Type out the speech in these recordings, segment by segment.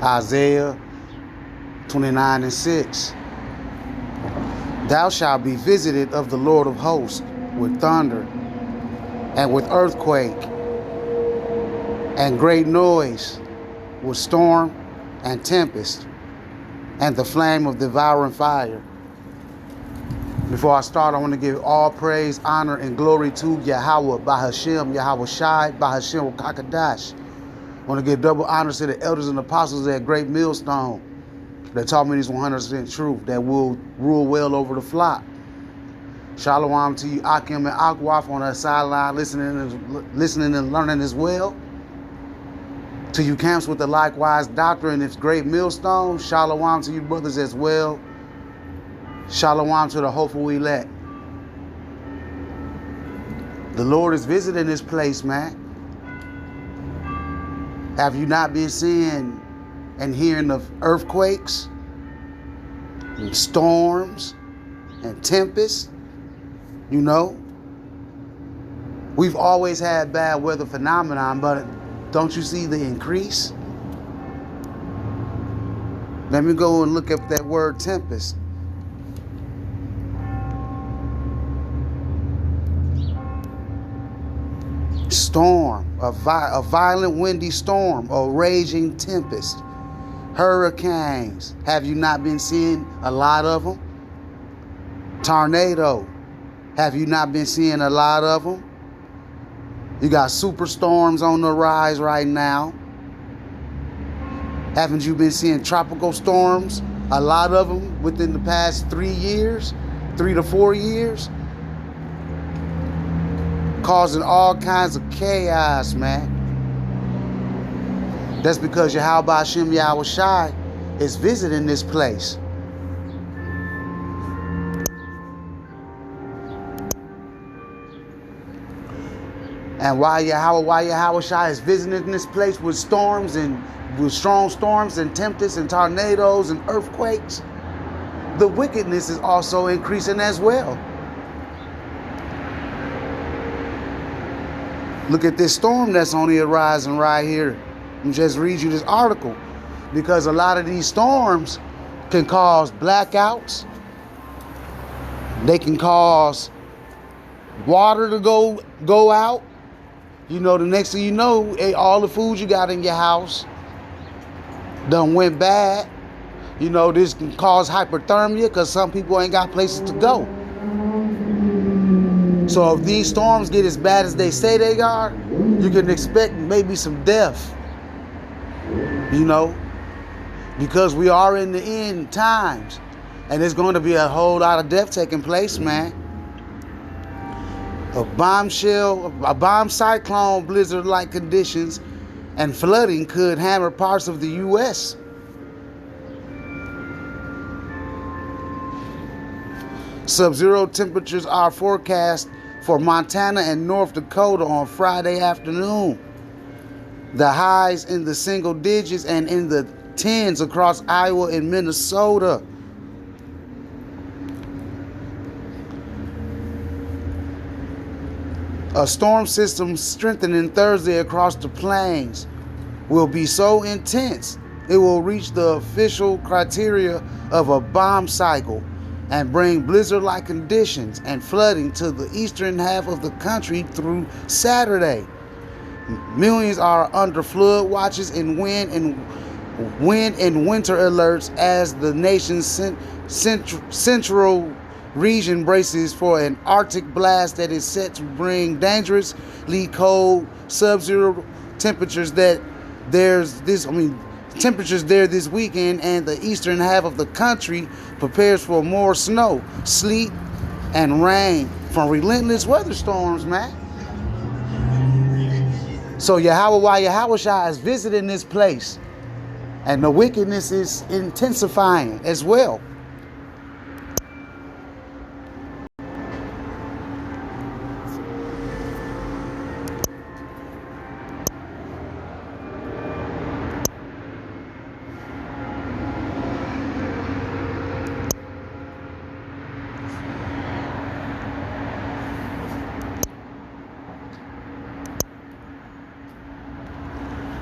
Isaiah 29:6. Thou shalt be visited of the Lord of hosts with thunder and with earthquake and great noise, with storm and tempest and the flame of devouring fire. Before I start, I want to give all praise, honor, and glory to Yahawah, Bahashem, Yahawashi, Bahashem, Kakadash. I want to give double honors to the elders and apostles at Great Millstone that taught me this 100% truth that will rule well over the flock. Shalom to you, Akim and Akwaf on the sideline, listening and learning as well. To you camps with the likewise doctrine, it's Great Millstone. Shalom to you brothers as well. Shalom to the hopeful elect. The Lord is visiting this place, man. Have you not been seeing and hearing of earthquakes and storms and tempests? You know, we've always had bad weather phenomenon, but don't you see the increase? Let me go and look up that word tempest. Storm, a violent windy storm, a raging tempest. Hurricanes, have you not been seeing a lot of them? Tornado, have you not been seeing a lot of them? You got superstorms on the rise right now. Haven't you been seeing tropical storms? A lot of them within the past 3 years, 3 to 4 years. Causing all kinds of chaos, man. That's because Yahawah Shem Yahawashi is visiting this place. And why Yahawashi is visiting this place with storms and with strong storms and tempests and tornadoes and earthquakes, the wickedness is also increasing as well. Look at this storm that's on the horizon right here. Let me just read you this article, because a lot of these storms can cause blackouts. They can cause water to go out. You know, the next thing you know, all the food you got in your house done went bad. You know, this can cause hypothermia because some people ain't got places to go. So if these storms get as bad as they say they are, you can expect maybe some death. You know, because we are in the end times, and there's going to be a whole lot of death taking place, man. A bomb cyclone, blizzard-like conditions, and flooding could hammer parts of the U.S. Sub-zero temperatures are forecast for Montana and North Dakota on Friday afternoon. The highs in the single digits and in the tens across Iowa and Minnesota. A storm system strengthening Thursday across the plains will be so intense it will reach the official criteria of a bomb cycle and bring blizzard-like conditions and flooding to the eastern half of the country through Saturday. Millions are under flood watches and wind and winter alerts as the nation's central region braces for an Arctic blast that is set to bring dangerously cold sub-zero temperatures temperatures there this weekend, and the eastern half of the country prepares for more snow, sleet, and rain from relentless weather storms, man. So Yahawashi is visiting this place, and the wickedness is intensifying as well.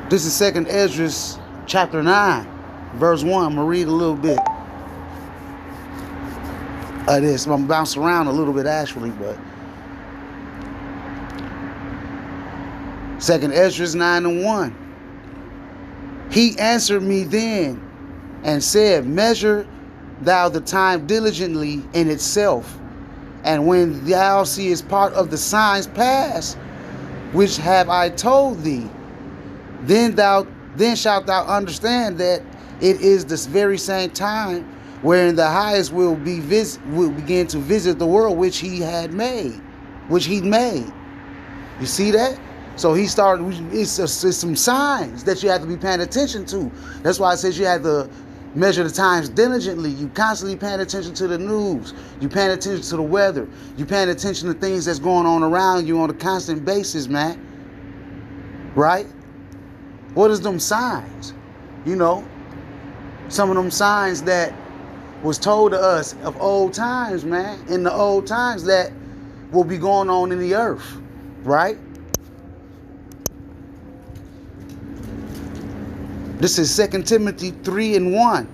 This is 2nd Esdras chapter 9, verse 1. I'm going to read a little bit of this. I'm going to bounce around a little bit actually, but 2nd Esdras 9:1. He answered me then and said, measure thou the time diligently in itself, and when thou seest part of the signs pass, which have I told thee, then shalt thou understand that it is this very same time wherein the highest will begin to visit the world which he made. You see that? So he started. It's some signs that you have to be paying attention to. That's why it says you have to measure the times diligently. You constantly paying attention to the news. You paying attention to the weather. You paying attention to things that's going on around you on a constant basis, man. Right? What is them signs? You know, some of them signs that was told to us of old times, man. In the old times that will be going on in the earth, right? This is 2 Timothy 3:1.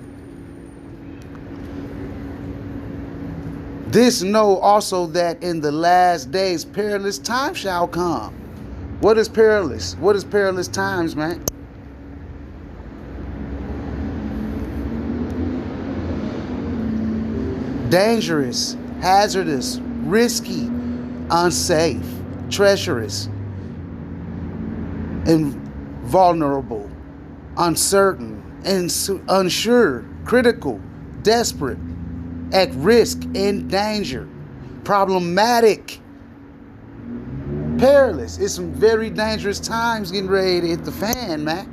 This know also that in the last days perilous times shall come. What is perilous? What is perilous times, man? Dangerous, hazardous, risky, unsafe, treacherous, invulnerable, uncertain, unsure, critical, desperate, at risk, in danger, problematic, perilous. It's some very dangerous times getting ready to hit the fan, man,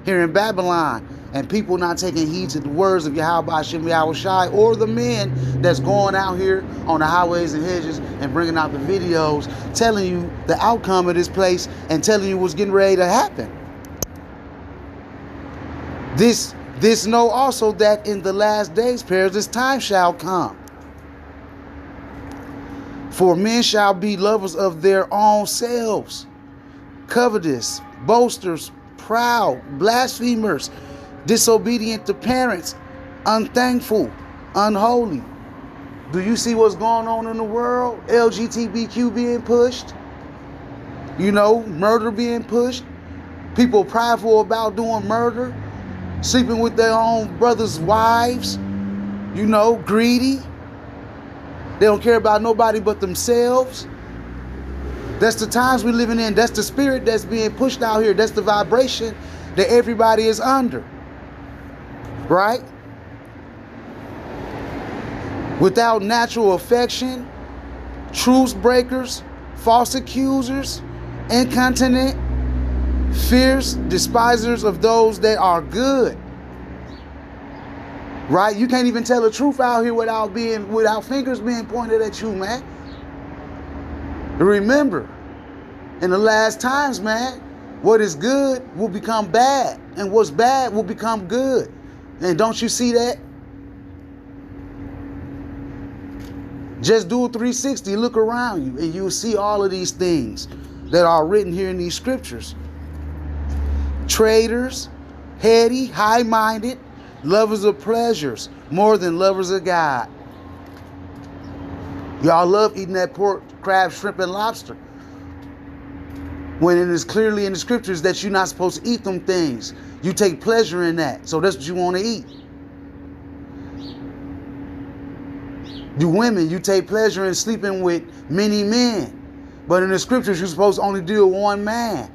here in Babylon. And people not taking heed to the words of Yahawashi, Yahawashi, or the men that's going out here on the highways and hedges and bringing out the videos, telling you the outcome of this place and telling you what's getting ready to happen. This know also that in the last days perilous time shall come. For men shall be lovers of their own selves, covetous, boasters, proud, blasphemers, disobedient to parents, unthankful, unholy. Do you see what's going on in the world? LGBTQ being pushed. You know, murder being pushed. People prideful about doing murder. Sleeping with their own brothers' wives. You know, greedy. They don't care about nobody but themselves. That's the times we're living in. That's the spirit that's being pushed out here. That's the vibration that everybody is under. Right? Without natural affection, truce breakers, false accusers, incontinent, fierce, despisers of those that are good. Right? You can't even tell the truth out here without fingers being pointed at you, man. Remember, in the last times, man, what is good will become bad, and what's bad will become good. And don't you see that? Just do a 360, look around you, and you'll see all of these things that are written here in these scriptures. Traitors, heady, high-minded, lovers of pleasures more than lovers of God. Y'all love eating that pork, crab, shrimp, and lobster, when it is clearly in the scriptures that you're not supposed to eat them things. You take pleasure in that, so that's what you want to eat. You women, you take pleasure in sleeping with many men, but in the scriptures you're supposed to only deal with one man.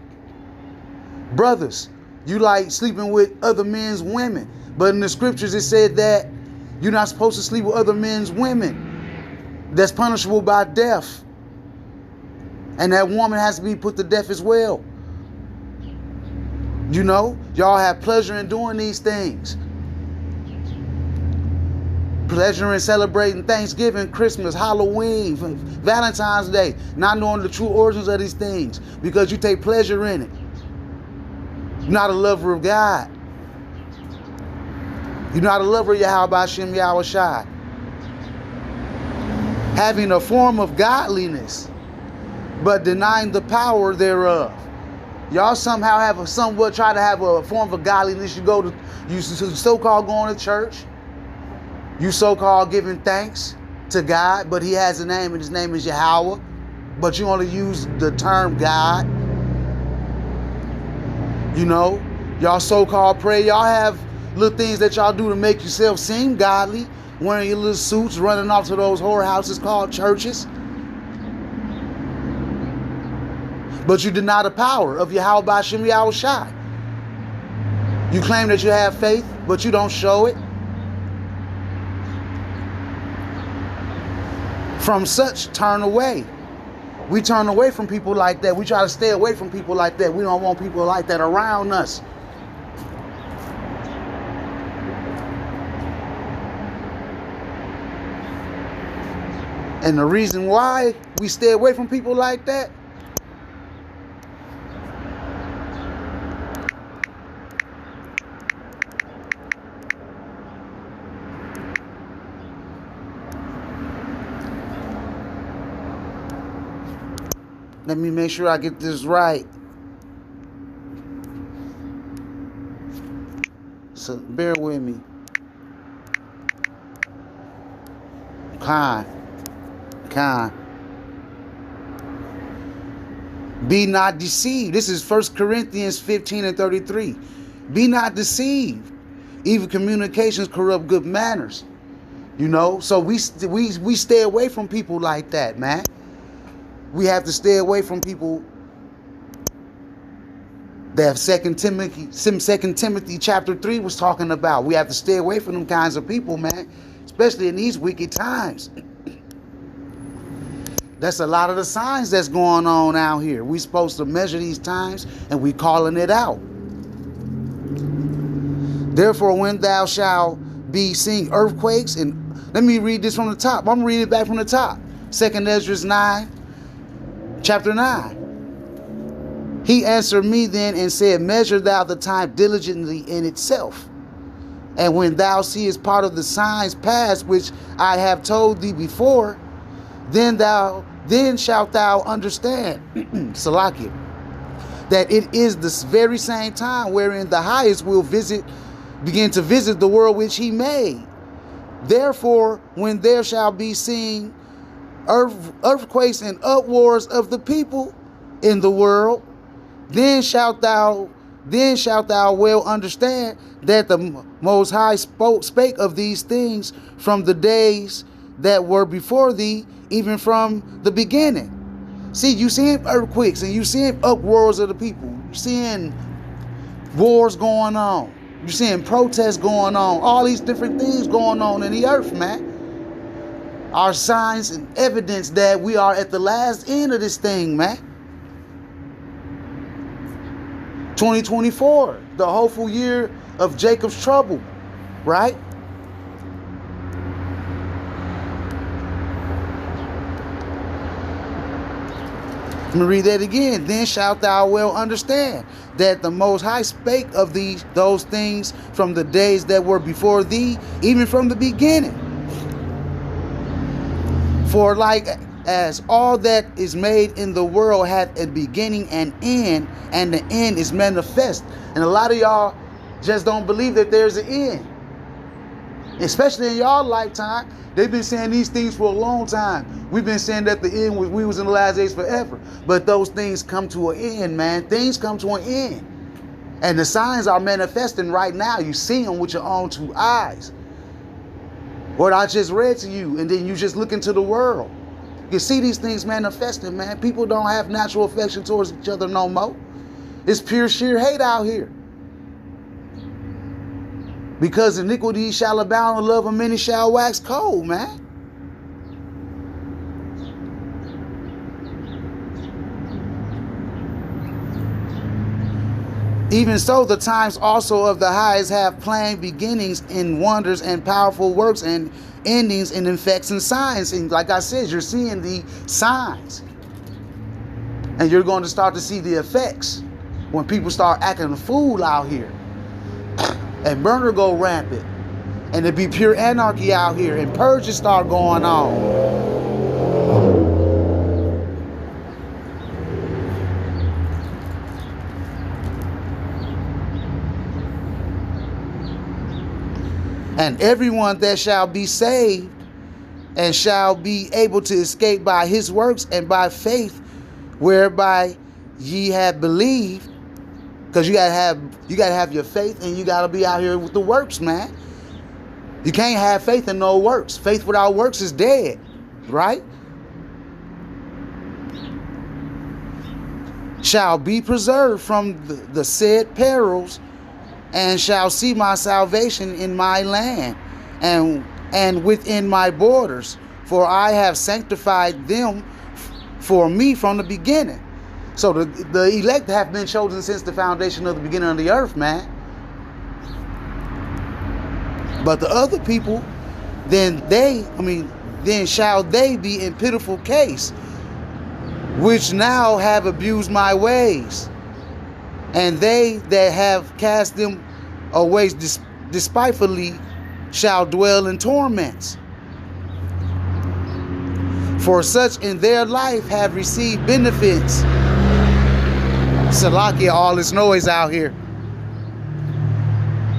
Brothers, you like sleeping with other men's women, but in the scriptures it said that you're not supposed to sleep with other men's women. That's punishable by death. And that woman has to be put to death as well. You know, y'all have pleasure in doing these things. Pleasure in celebrating Thanksgiving, Christmas, Halloween, Valentine's Day, not knowing the true origins of these things because you take pleasure in it. You're not a lover of God. You're not a lover of Yahawashi, Yahawashi. Having a form of godliness, but denying the power thereof. Y'all somehow somewhat try to have a form of godliness. You so-called going to church. You so-called giving thanks to God, but he has a name, and his name is Yahawah. But you only use the term God. You know, y'all so-called pray. Y'all have little things that y'all do to make yourself seem godly, wearing your little suits, running off to those whorehouses called churches. But you deny the power of Yahawashi. You claim that you have faith, but you don't show it. From such, turn away. We turn away from people like that. We try to stay away from people like that. We don't want people like that around us. And the reason why we stay away from people like that, let me make sure I get this right. So bear with me. Kind. Be not deceived. This is 1 Corinthians 15 and 33. Be not deceived. Evil communications corrupt good manners. You know, so we stay away from people like that, man. We have to stay away from people that 2 Timothy chapter 3 was talking about. We have to stay away from them kinds of people, man, especially in these wicked times. That's a lot of the signs that's going on out here. We're supposed to measure these times, and we calling it out. Therefore, when thou shalt be seeing earthquakes, and let me read this from the top. I'm going to read it back from the top. 2 Ezra 9. Chapter 9. He answered me then and said, measure thou the time diligently in itself. And when thou seest part of the signs past, which I have told thee before, then shalt thou understand, Salakia, that it is this very same time wherein the highest will begin to visit the world which he made. Therefore, when there shall be seen earthquakes and uproars of the people in the world, then shalt thou well understand that the Most High spake of these things from the days that were before thee, even from the beginning. See, you seeing earthquakes and you seeing uproars of the people. You seeing wars going on. You seeing protests going on. All these different things going on in the earth, man. Are signs and evidence that we are at the last end of this thing, man. 2024, the hopeful year of Jacob's trouble, right? Let me read that again. Then shalt thou well understand that the Most High spake of those things from the days that were before thee, even from the beginning. For like as all that is made in the world hath a beginning and end, and the end is manifest. And a lot of y'all just don't believe that there's an end. Especially in y'all lifetime. They've been saying these things for a long time. We've been saying that the end we was in the last days forever. But those things come to an end, man. Things come to an end. And the signs are manifesting right now. You see them with your own two eyes. What I just read to you, and then you just look into the world. You see these things manifesting, man. People don't have natural affection towards each other no more. It's pure sheer hate out here. Because iniquity shall abound, the love of many shall wax cold, man. Even so, the times also of the highest have plain beginnings in wonders and powerful works, and endings in effects and signs. And like I said, you're seeing the signs. And you're going to start to see the effects when people start acting a fool out here. And murder go rampant. And it be pure anarchy out here. And purges start going on. And everyone that shall be saved and shall be able to escape by his works and by faith whereby ye have believed. Because you gotta have your faith, and you gotta be out here with the works, man. You can't have faith and no works. Faith without works is dead, right? Shall be preserved from the said perils, and shall see my salvation in my land and within my borders, for I have sanctified them for me from the beginning. So the elect have been chosen since the foundation of the beginning of the earth, man. But the other people, then shall they be in pitiful case, which now have abused my ways, and they that have cast them away despitefully shall dwell in torments. For such in their life have received benefits. Salakia, all this noise out here.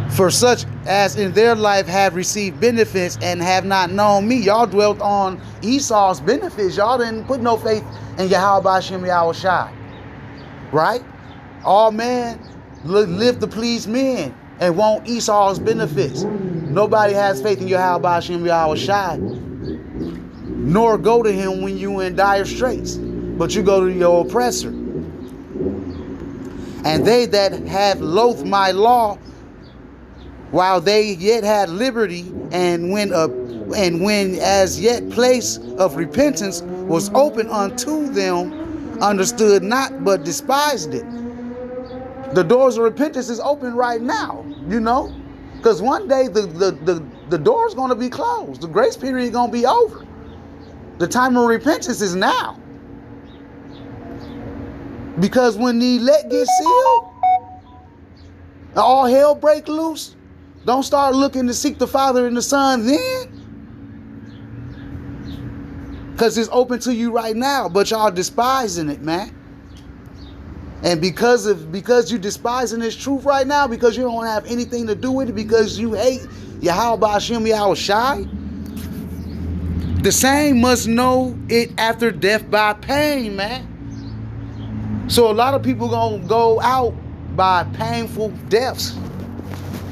For such as in their life have received benefits and have not known me. Y'all dwelt on Esau's benefits. Y'all didn't put no faith in Yahawashi. Right? All men live to please men and want Esau's benefits. Nobody has faith in Yahawashi, nor go to him when you in dire straits, but you go to your oppressor. And they that have loathed my law, while they yet had liberty, and when as yet place of repentance was open unto them, understood not, but despised it. The doors of repentance is open right now, you know, because one day the door is going to be closed. The grace period is going to be over. The time of repentance is now. Because when the elect get sealed, all hell break loose, don't start looking to seek the Father and the Son then. Because it's open to you right now, but y'all despising it, man. And because you despising this truth right now, because you don't have anything to do with it, because you hate Yahawashi, the same must know it after death by pain, man. So a lot of people gonna go out by painful deaths,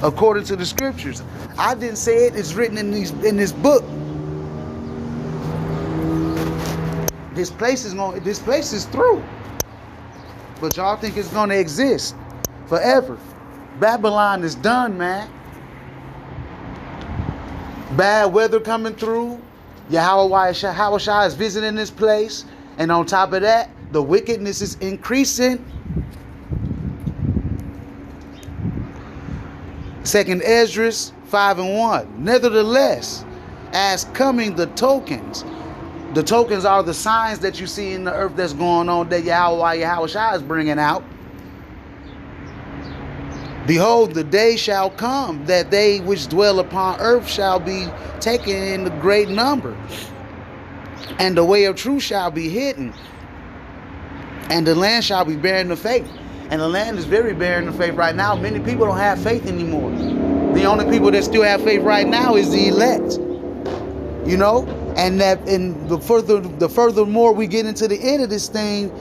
according to the scriptures. I didn't say it. It's written in this book. This place is through. But y'all think it's gonna exist forever. Babylon is done, man. Bad weather coming through. Yahawashi is visiting this place. And on top of that, the wickedness is increasing. 2 Ezra 5:1. Nevertheless, as coming the tokens. The tokens are the signs that you see in the earth that's going on, that Yahawashi is bringing out. Behold, the day shall come that they which dwell upon earth shall be taken in the great number, and the way of truth shall be hidden, and the land shall be barren of faith. And the land is very barren of faith right now. Many people don't have faith anymore. The only people that still have faith right now is the elect. You know? And the furthermore we get into the end of this thing,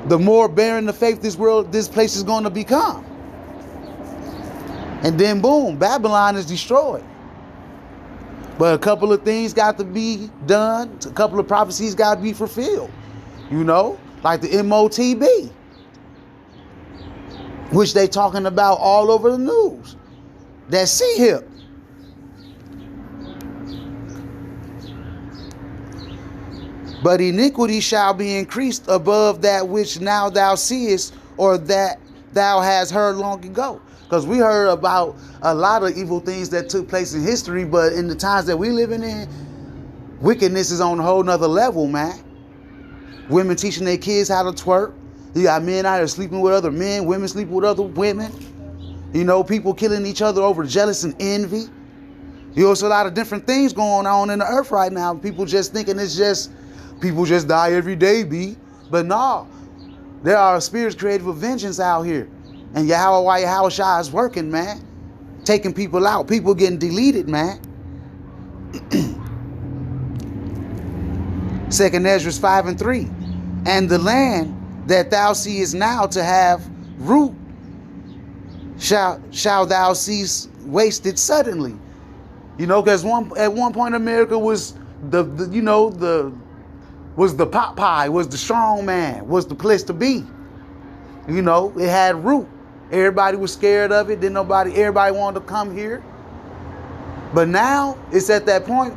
the more barren the faith this place is going to become. And then boom, Babylon is destroyed. But a couple of things got to be done. A couple of prophecies got to be fulfilled. You know, like the MOTB, which they talking about all over the news. That C-hip. But iniquity shall be increased above that which now thou seest, or that thou hast heard long ago. Because we heard about a lot of evil things that took place in history, but in the times that we living in, wickedness is on a whole nother level, man. Women teaching their kids how to twerk. You got men out here sleeping with other men, women sleeping with other women. You know, people killing each other over jealous and envy. You know, it's a lot of different things going on in the earth right now. People just thinking it's just, people just die every day, B. But no, there are spirits created with vengeance out here. And Yahawashi is working, man. taking people out. People getting deleted, man. 2 Ezra 5:3. And the land that thou seest now to have root, shall thou cease wasted suddenly. You know, because at one point America was the Popeye, was the strong man, was the place to be. You know, it had root. Everybody was scared of it. Everybody wanted to come here. But now it's at that point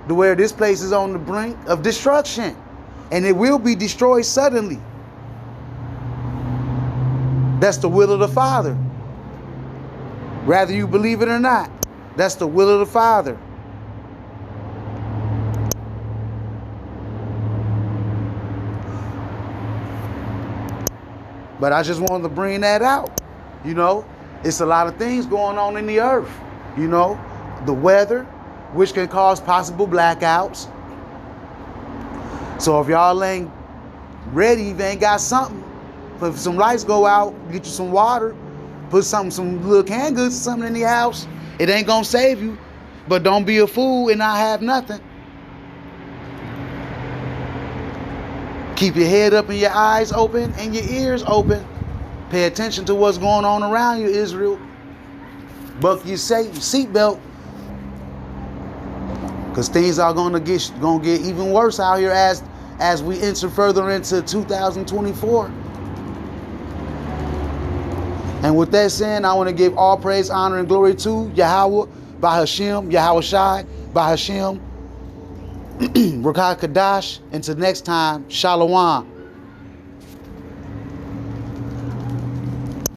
to where this place is on the brink of destruction. And it will be destroyed suddenly. That's the will of the Father. Whether you believe it or not, that's the will of the Father. But I just wanted to bring that out. You know, it's a lot of things going on in the earth. You know, the weather, which can cause possible blackouts. So if y'all ain't ready, if you ain't got something, if some lights go out, get you some water, put some little canned goods or something in the house. It ain't gonna save you, but don't be a fool and not have nothing. Keep your head up and your eyes open and your ears open. Pay attention to what's going on around you, Israel. Buckle your seatbelt, because things are gonna get even worse out here as we enter further into 2024. And with that said, I want to give all praise, honor, and glory to Yahawah, Bahashem, Yahawashi, Bahashem, Rakah Kadash. Until next time, Shalom.